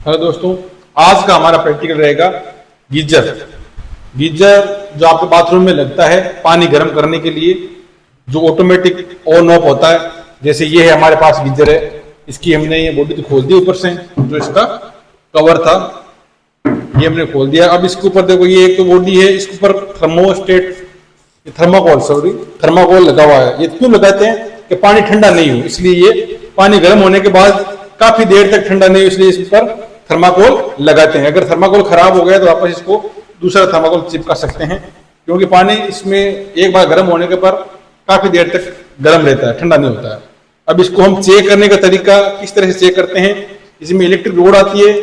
Hello दोस्तों, आज का हमारा प्रैक्टिकल रहेगा गीजर। गीजर जो आपके बाथरूम में लगता है पानी गर्म करने के लिए, जो ऑटोमेटिक ऑन ऑफ होता है। जैसे ये है हमारे पास गीजर है, इसकी हमने ये बॉडी तो खोल दी ऊपर से, जो इसका कवर था ये हमने खोल दिया। अब इसके ऊपर देखो, ये एक तो बॉडी है, इसके ऊपर थर्माकोल लगा हुआ है। ये क्यों लगाते हैं कि पानी ठंडा नहीं हो, इसलिए ये पानी गर्म होने के बाद काफी देर तक ठंडा नहीं हो, इसलिए इस पर थर्माकोल लगाते हैं। अगर थर्माकोल खराब हो गया तो वापस इसको दूसरा थर्माकोल चिपका सकते हैं, क्योंकि पानी इसमें एक बार गर्म होने के पर काफी देर तक गर्म रहता है, ठंडा नहीं होता है। अब इसको हम चेक करने का तरीका किस तरह से चेक करते हैं, इसमें इलेक्ट्रिक रोड आती है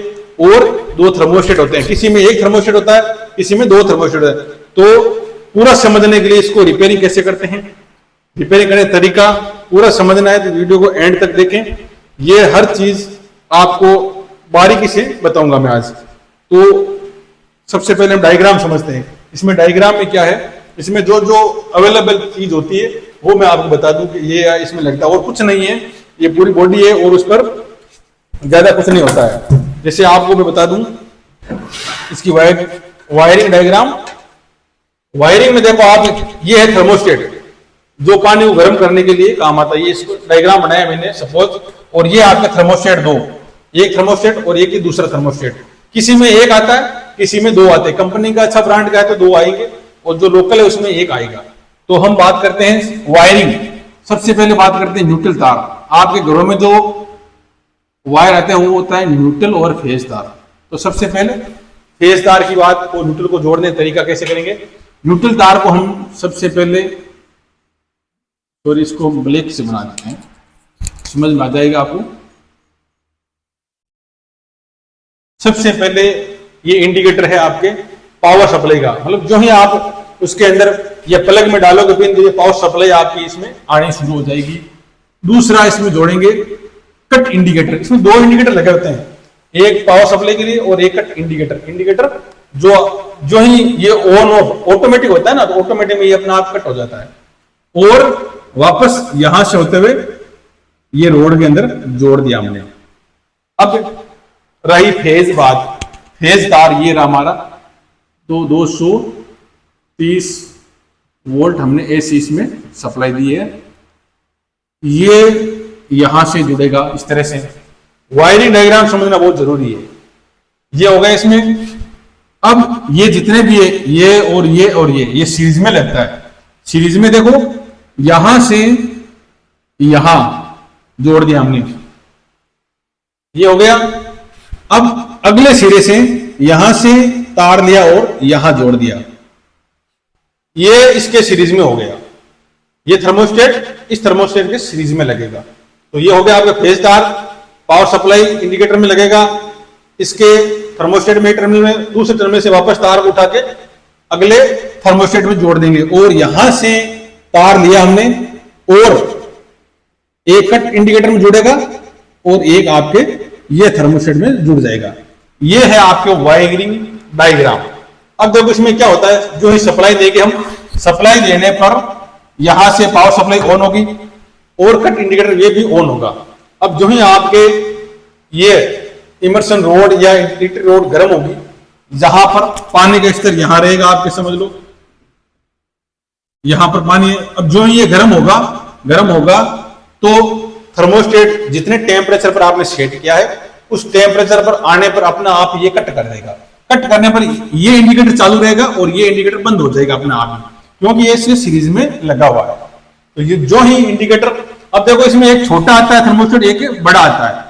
और दो थर्मोस्टेट होते हैं। किसी में एक थर्मोस्टेट होता है, किसी में दो थर्मोस्टेट होता है। तो पूरा समझने के लिए इसको रिपेयरिंग कैसे करते हैं, रिपेयरिंग करने का तरीका पूरा समझना है तो वीडियो को एंड तक देखें। ये हर चीज आपको बारीकी से बताऊंगा मैं आज। तो सबसे पहले हम डायग्राम समझते हैं। इसमें डायग्राम में क्या है, इसमें जो जो अवेलेबल चीज होती है वो मैं आपको बता दूं कि ये इसमें लगता है और कुछ नहीं है। ये पूरी बॉडी है और उस पर ज्यादा कुछ नहीं होता है। जैसे आपको मैं बता दूं इसकी वायरिंग डायग्राम। वायरिंग में देखो आप, ये है थर्मोस्टेट जो पानी को गर्म करने के लिए काम आता है। ये इसको डायग्राम बनाया मैंने सपोज, और ये आपका थर्मोस्टेट दो, एक थर्मोस्टेट और एक ही दूसरा थर्मोस्टेट। किसी में एक आता है, किसी में दो आते हैं। कंपनी का अच्छा ब्रांड का है तो दो आएंगे और जो लोकल है उसमें एक आएगा। तो हम बात करते हैं वायरिंग। सबसे पहले बात करते हैं न्यूट्रल तार। आपके घरों में जो वायर आते हैं वो होता है न्यूट्रल और फेज तार। तो सबसे पहले फेज तार की बात को, न्यूट्रल को जोड़ने का तरीका कैसे करेंगे। न्यूट्रल तार को हम सबसे पहले, इसको ब्लैक से बना देते हैं, समझ में आ जाएगा आपको। सबसे पहले ये इंडिकेटर है आपके पावर सप्लाई का, मतलब जो ही आप उसके अंदर ये प्लग में डालोगे पिन तो ये पावर सप्लाई आपकी इसमें आनी शुरू हो जाएगी। दूसरा इसमें जोड़ेंगे कट इंडिकेटर। इसमें दो इंडिकेटर लगे होते हैं, एक पावर सप्लाई के लिए और एक कट इंडिकेटर। इंडिकेटर जो ही ये ऑन ऑफ ऑटोमेटिक होता है ना, तो ऑटोमेटिक में ये अपना आप कट हो जाता है और वापस यहां से होते हुए ये रोड के अंदर जोड़ दिया हमने। अब रही फेज बात, फेज तार ये रहा हमारा, तो 230 वोल्ट हमने एसी इसमें सप्लाई दी है। ये यहां से जुड़ेगा इस तरह से। वायरिंग डायग्राम समझना बहुत जरूरी है। ये हो गया इसमें। अब ये जितने भी है, ये और ये और ये सीरीज में लगता है। सीरीज में देखो, यहां से यहां जोड़ दिया हमने, ये हो गया। अब अगले सिरे से यहां से तार लिया और यहां जोड़ दिया, ये इसके सीरीज में हो गया। ये थर्मोस्टेट इस थर्मोस्टेट के सीरीज में लगेगा। तो ये हो गया आपका फेज तार। पावर सप्लाई इंडिकेटर में लगेगा, इसके थर्मोस्टेट में टर्मिनल में, दूसरे टर्मिनल से वापस तार को उठा के अगले थर्मोस्टेट में जोड़ देंगे। और यहां से तार लिया हमने और एक कट इंडिकेटर में जुड़ेगा और एक आपके ये थर्मोस्टेट में जुड़ जाएगा। ये है आपके वायरिंग डायग्राम। अब देखो इसमें क्या होता है, जो ही सप्लाई देंगे हम, सप्लाई देने पर यहां से पावर सप्लाई ऑन होगी और कट इंडिकेटर ये भी ऑन होगा। अब जो ही आपके ये इमर्सन रोड या इलेक्ट्रिक रोड गर्म होगी, जहां पर पानी का स्तर यहां रहेगा, आपके समझ लो यहां पर पानी है। अब जो ही ये गर्म होगा तो थर्मोस्टेट जितने टेम्परेचर पर आपने सेट किया है उस टेम्परेचर पर आने पर अपना आप ये कट कर देगा। कट करने पर ये इंडिकेटर चालू रहेगा और ये इंडिकेटर बंद हो जाएगा अपना आप ही, क्योंकि ये इसके सीरीज में लगा हुआ है। तो ये जो ही इंडिकेटर, अब देखो इसमें एक छोटा आता है थर्मोस्टेट, एक बड़ा आता है।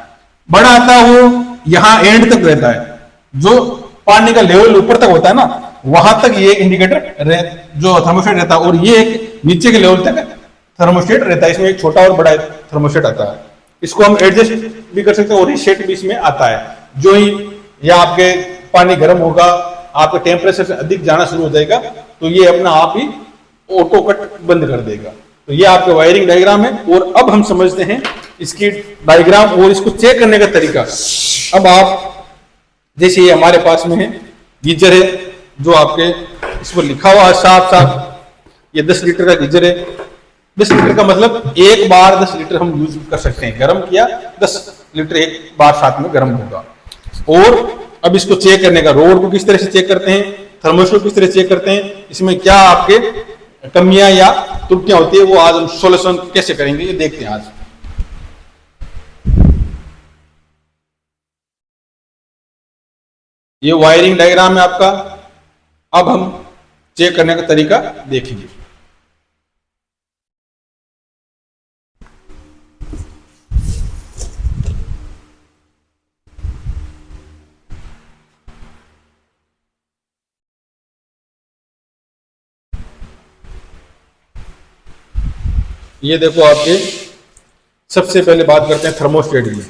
बड़ा आता है वो यहां एंड तक रहता है, जो पानी का लेवल ऊपर तक होता है ना, वहां तक ये इंडिकेटर जो थर्मोस्टेट रहता है, और ये एक नीचे के लेवल तक थर्मोस्टेट रहता है। इसमें एक छोटा और बड़ा थर्मोस्टेट आता है। इसको हम एडजस्ट भी कर सकते हैं और रीसेट भी इसमें आता है। जो ही या आपके पानी गर्म होगा, आपके टेम्परेचर से अधिक जाना शुरू हो जाएगा, तो ये अपना आप ही ऑटो कट बंद कर देगा। तो ये आपके वायरिंग डायग्राम है। और अब हम समझते हैं इसकी डायग्राम और इसको चेक करने का तरीका। अब आप जैसे ये हमारे पास में है गीजर है, जो आपके इस पर लिखा हुआ है साफ साफ, ये 10 लीटर का गीजर है। 10 लीटर का मतलब एक बार 10 लीटर हम यूज कर सकते हैं। गर्म किया 10 लीटर एक बार साथ में गर्म होगा। और अब इसको चेक करने का, रोड को किस तरह से चेक करते हैं, थर्मोस्टेट को किस तरह से चेक करते हैं, इसमें क्या आपके कमियां या त्रुटियां होती है, वो आज हम सोल्यूशन कैसे करेंगे ये देखते हैं आज। ये वायरिंग डायग्राम है आपका। अब हम चेक करने का तरीका देखेंगे। ये देखो आपके, सबसे पहले बात करते हैं थर्मोस्टेट की।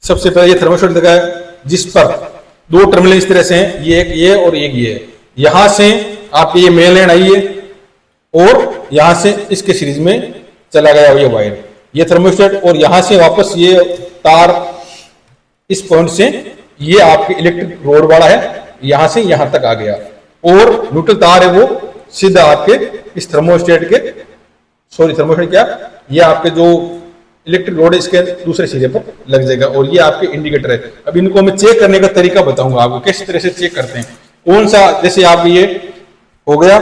सबसे पहले ये थर्मोस्टेट दिखा है जिस पर दो टर्मिनल इस तरह से हैं, ये एक ये और एक ये है। यहां से आपकी ये मेन लाइन आई है और यहां से इसके सीरीज में चला गया ये वायर, ये थर्मोस्टेट, और यहां से वापस ये तार इस पॉइंट से ये आपके इलेक्ट्रिक रोड वाला है, यहां से यहां तक आ गया, और न्यूट्रल तार है वो सीधा आपके इस थर्मोस्टेट के, सॉरी थर्मोस्टेट क्या, ये आपके जो इलेक्ट्रिक रोड है इसके दूसरे सिरे पर लग जाएगा, और ये आपके इंडिकेटर है। अब इनको मैं चेक करने का तरीका बताऊंगा आपको किस तरह से चेक करते हैं, कौन सा, जैसे आप ये हो गया।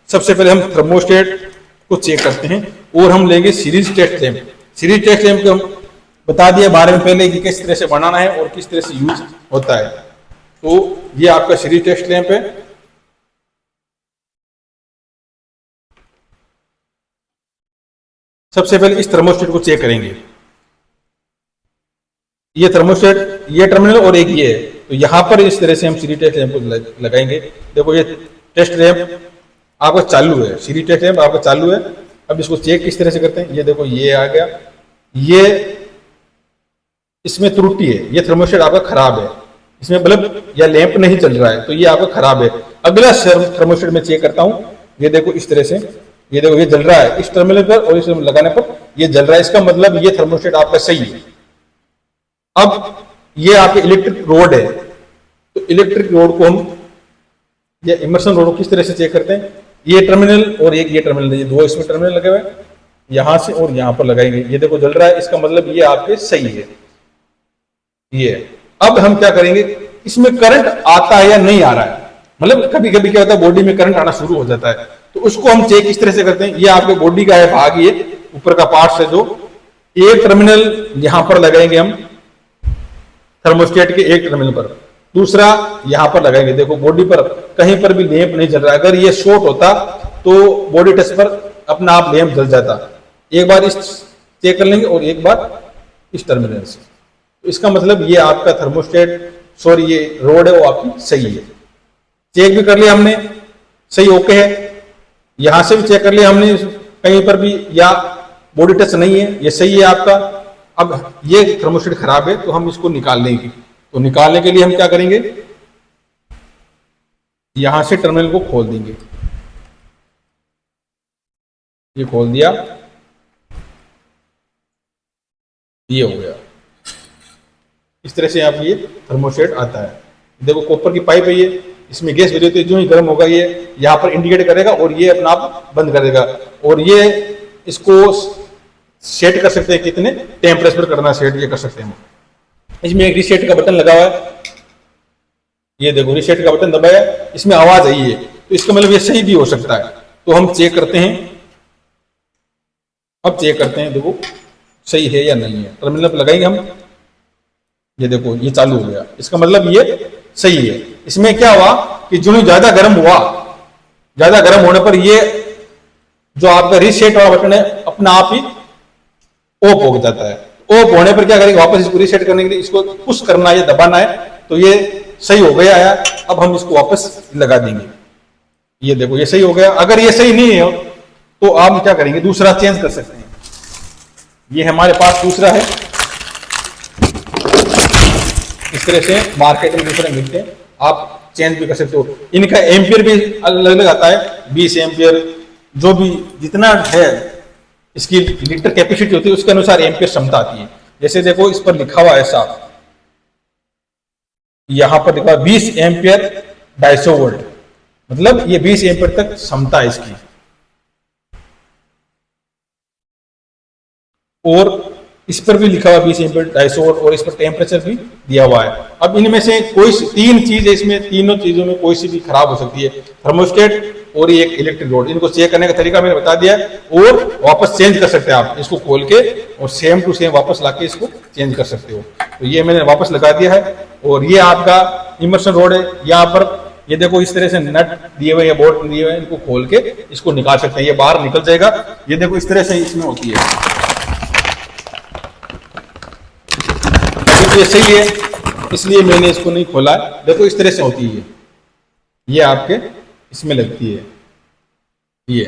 सबसे पहले हम थर्मोस्टेट को चेक करते हैं और हम लेंगे series test lamp. Series test lamp को हम बता दिया बारे में पहले कि किस तरह से बनाना है और किस तरह से यूज होता है। तो ये आपका सीरीज टेस्ट लैंप है। सबसे पहले इस थर्मोस्टेट को चेक करेंगे। ये थर्मोस्टेट, ये टर्मिनल और एक ये है, तो यहां पर इस तरह से हम सीरीज टेस्ट लैंप को लगाएंगे। देखो ये टेस्ट लैंप आपका चालू है, सीरीज टेस्ट लैंप आपका चालू है। अब इसको चेक किस तरह से करते हैं, ये देखो ये आ गया, ये इसमें त्रुटि है, ये थर्मोस्टेट आपका खराब है, इसमें बल्ब या लैंप नहीं चल रहा है, तो ये आपका खराब है। अगला थर्मोस्टेट में चेक करता हूं, ये देखो इस तरह से, ये देखो ये जल रहा है इस टर्मिनल पर और इस लगाने पर ये जल रहा है, इसका मतलब ये थर्मोस्टेट आपका सही है। अब ये आपके इलेक्ट्रिक रोड है, तो इलेक्ट्रिक रोड को हम, ये इमर्सन रोड को किस तरह से चेक करते हैं, ये टर्मिनल और एक ये टर्मिनल, ये दो इसमें टर्मिनल लगे हुए, यहां से और यहां पर लगाएंगे, ये देखो जल रहा है, इसका मतलब ये आपके सही है। ये अब हम क्या करेंगे, इसमें करंट आता है या नहीं आ रहा है, मतलब कभी कभी क्या होता है बॉडी में करंट आना शुरू हो जाता है, तो उसको हम चेक किस तरह से करते हैं। ये आपके बॉडी का है भाग, ये ऊपर का पार्ट है, जो एक टर्मिनल यहां पर लगाएंगे हम थर्मोस्टेट के एक टर्मिनल पर, दूसरा यहां पर लगाएंगे। देखो बॉडी पर कहीं पर भी लैंप नहीं जल रहा, अगर ये शॉर्ट होता तो बॉडी टच पर अपना आप लैंप जल जाता। एक बार इस चेक कर लेंगे और एक बार इस टर्मिनल से, तो इसका मतलब ये आपका थर्मोस्टेट, सॉरी ये रोड है वो आपकी सही है। चेक भी कर लिया हमने, सही ओके है। यहां से भी चेक कर लिया हमने, कहीं पर भी या बॉडी टच नहीं है, ये सही है आपका। अब ये थर्मोस्टेट खराब है, तो हम इसको निकाल लेंगे। तो निकालने के लिए हम क्या करेंगे, यहां से टर्मिनल को खोल देंगे, ये खोल दिया, ये हो गया। इस तरह से आप ये थर्मोस्टेट आता है। देखो कॉपर की पाइप है ये, इसमें गैस भरी होती है, जो ही गर्म होगा ये यहाँ पर इंडिकेट करेगा और ये अपना आप बंद कर देगा। और ये इसको सेट कर सकते हैं, कितने टेम्परेचर पर करना सेट ये कर सकते हैं। इसमें एक रीसेट का बटन लगा हुआ है, ये देखो रीसेट का बटन दबाया, इसमें आवाज आई है, तो इसका मतलब ये सही भी हो सकता है। तो हम चेक करते हैं, अब चेक करते हैं, देखो सही है या नहीं है। टर्मिनल पर लगाएंगे हम, ये देखो ये चालू हो गया, इसका मतलब ये सही है। इसमें क्या हुआ कि जो ज्यादा गर्म हुआ, ज्यादा गर्म होने पर ये जो आपका रीसेट वाला बटन है अपना आप ही ऑफ हो जाता है। ऑफ होने पर क्या करेंगे, वापस इसको रीसेट करने के लिए इसको पुश करना है, दबाना है, तो ये सही हो गया है। अब हम इसको वापस लगा देंगे, ये देखो ये सही हो गया। अगर ये सही नहीं है तो आप क्या करेंगे, दूसरा चेंज कर सकते हैं। ये हमारे पास दूसरा है, इस तरह से मार्केट में दूसरे मिलते हैं, आप चेंज भी कर सकते हो। इनका एम्पियर भी अलग अलग आता है, 20 एम्पियर, जो भी जितना है इसकी लीटर कैपेसिटी होती है उसके अनुसार एम्पियर क्षमता आती है। जैसे देखो इस पर लिखा हुआ है साफ, यहां पर लिखा 20 एम्पियर 250 वोल्ट, मतलब ये 20 एम्पियर तक क्षमता है इसकी। और इस पर भी लिखा हुआ 20 एम्पीयर 250 वोल्ट और इस पर टेम्परेचर भी दिया हुआ है। अब इनमें से कोई तीन चीज है, इसमें तीनों चीजों में कोई सी भी खराब हो सकती है, थर्मोस्टेट और ये एक इलेक्ट्रिक रोड। इनको चेक करने का तरीका मैंने बता दिया है और वापस चेंज कर सकते हैं आप इसको खोल के और सेम टू सेम वापस लाके इसको चेंज कर सकते हो। तो ये मैंने वापस लगा दिया है और ये आपका इमर्शन रोड है। यहाँ पर ये देखो इस तरह से नट दिए हुए या बोल्ट दिए हुए हैं, इनको खोल के इसको निकाल सकते हैं, ये बाहर निकल जाएगा। ये देखो इस तरह से इसमें होती है, ये सही है इसलिए मैंने इसको नहीं खोला है। देखो इस तरह से होती है, ये आपके इसमें लगती है, ये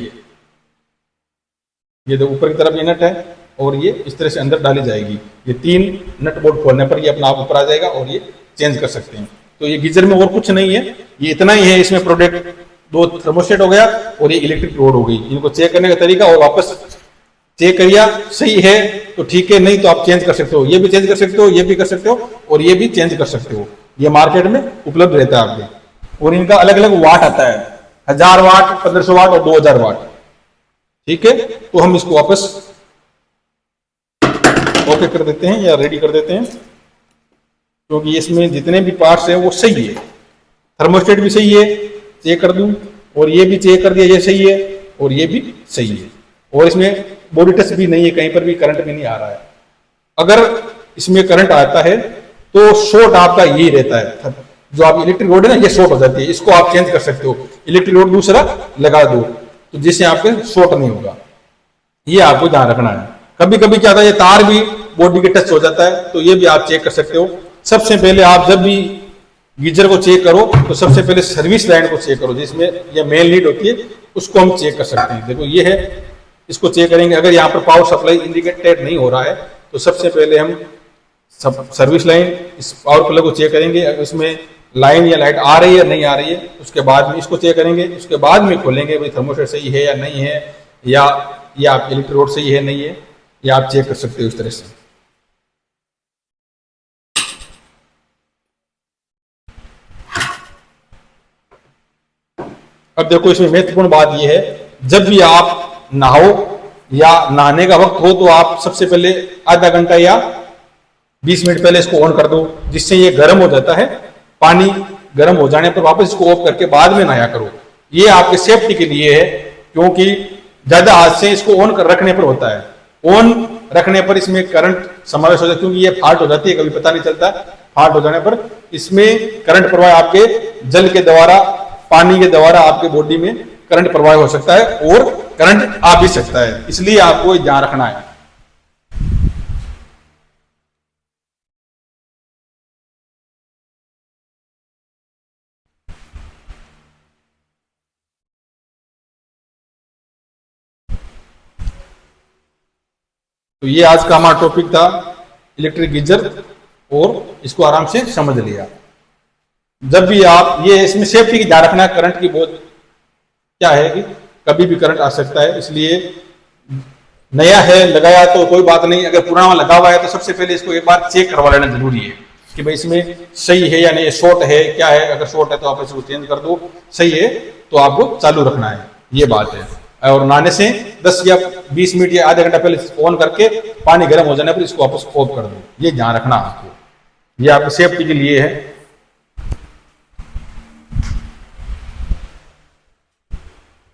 देखो ऊपर की तरफ ये नट है और ये इस तरह से अंदर डाली जाएगी। ये तीन नट बोल्ट खोलने पर ये अपना आप ऊपर आ जाएगा और ये चेंज कर सकते हैं। तो ये गीजर में और कुछ नहीं है, ये इतना ही है। इसमें प्रोडक्ट दो थर्मोस्टेट हो गया और ये इलेक्ट्रिक रोड हो गई। इनको चेक करने का तरीका और वापस चेक करिए, सही है तो ठीक है, नहीं तो आप चेंज कर सकते हो। ये भी चेंज कर सकते हो, ये भी कर सकते हो और ये भी चेंज कर सकते हो। ये मार्केट में उपलब्ध रहता है आपके और इनका अलग अलग वाट आता है, 1000 वाट, 1500 वाट और 2000 वाट। ठीक है, तो हम इसको वापस ओके कर देते हैं या रेडी कर देते हैं, क्योंकि इसमें जितने भी पार्ट्स हैं वो सही है। थर्मोस्टेट भी सही है, चेक कर दूं, और ये भी चेक कर दिया, ये सही है और ये भी सही है। और इसमें बॉडी टच भी नहीं है, कहीं पर भी करंट भी नहीं आ रहा है। अगर इसमें करंट आता है तो शॉर्ट आपका यही रहता है, जो आप इलेक्ट्रिक रोड है ना, ये शॉर्ट हो जाती है। इसको आप चेंज कर सकते हो, इलेक्ट्रिक रोड दूसरा लगा दो तो जिससे आपके शॉर्ट नहीं होगा। ये आपको ध्यान रखना है। कभी कभी क्या होता है, ये तार भी बॉडी के टच हो जाता है, तो ये भी आप चेक कर सकते हो। सबसे पहले आप जब भी गीजर को चेक करो तो सबसे पहले सर्विस लाइन को चेक करो, जिसमें ये मेन लीड होती है, उसको हम चेक कर सकते हैं। देखो ये है, इसको चेक करेंगे। अगर यहाँ पर पावर सप्लाई इंडिकेटेड नहीं हो रहा है तो सबसे पहले हम सर्विस लाइन, इस पावर प्लग को चेक करेंगे। अगर इसमें लाइन या लाइट आ रही है नहीं आ रही है, उसके बाद में इसको चेक करेंगे। उसके बाद में खोलेंगे भाई थर्मोस्टेट सही है या नहीं है, या आप इलेक्ट्रिक रोड सही है नहीं है, या आप चेक कर सकते हो इस तरह से। अब देखो इसमें महत्वपूर्ण बात यह है, जब भी आप नहाओ या नहाने का वक्त हो तो आप सबसे पहले आधा घंटा या 20 मिनट पहले इसको ऑन कर दो, जिससे ये गर्म हो जाता है। पानी गर्म हो जाने पर वापस इसको ऑफ करके बाद में नहाया करो। ये आपके सेफ्टी के लिए है, क्योंकि ज्यादा हाथ से इसको ऑन कर रखने पर होता है। ऑन रखने पर इसमें करंट समावेश हो जाता है, क्योंकि ये फाल्ट हो जाती है, कभी पता नहीं चलता। फाल्ट हो जाने पर इसमें करंट प्रवाह आपके जल के द्वारा, पानी के द्वारा आपके बॉडी में करंट प्रवाह हो सकता है और करंट आ भी सकता है, इसलिए आपको ध्यान रखना है। तो ये आज का हमारा टॉपिक था, इलेक्ट्रिक गीजर, और इसको आराम से समझ लिया। जब भी आप ये, इसमें सेफ्टी की ध्यान रखना है। करंट की बहुत क्या है कि कभी भी करंट आ सकता है, इसलिए नया है लगाया तो कोई बात नहीं, अगर पुराना लगा हुआ है तो सबसे पहले इसको एक बार चेक करवा लेना जरूरी है कि भाई इसमें सही है या नहीं, शॉर्ट है क्या है। अगर शॉर्ट है तो आप इसको चेंज कर दो, सही है तो आपको चालू रखना है, ये बात है। और नहाने से 10 या 20 मिनट या आधा घंटा पहले ऑन करके पानी गर्म हो जाने पर इसको वापस ऑफ कर दो, ये ध्यान रखना आपको। ये आपकी सेफ्टी के लिए है।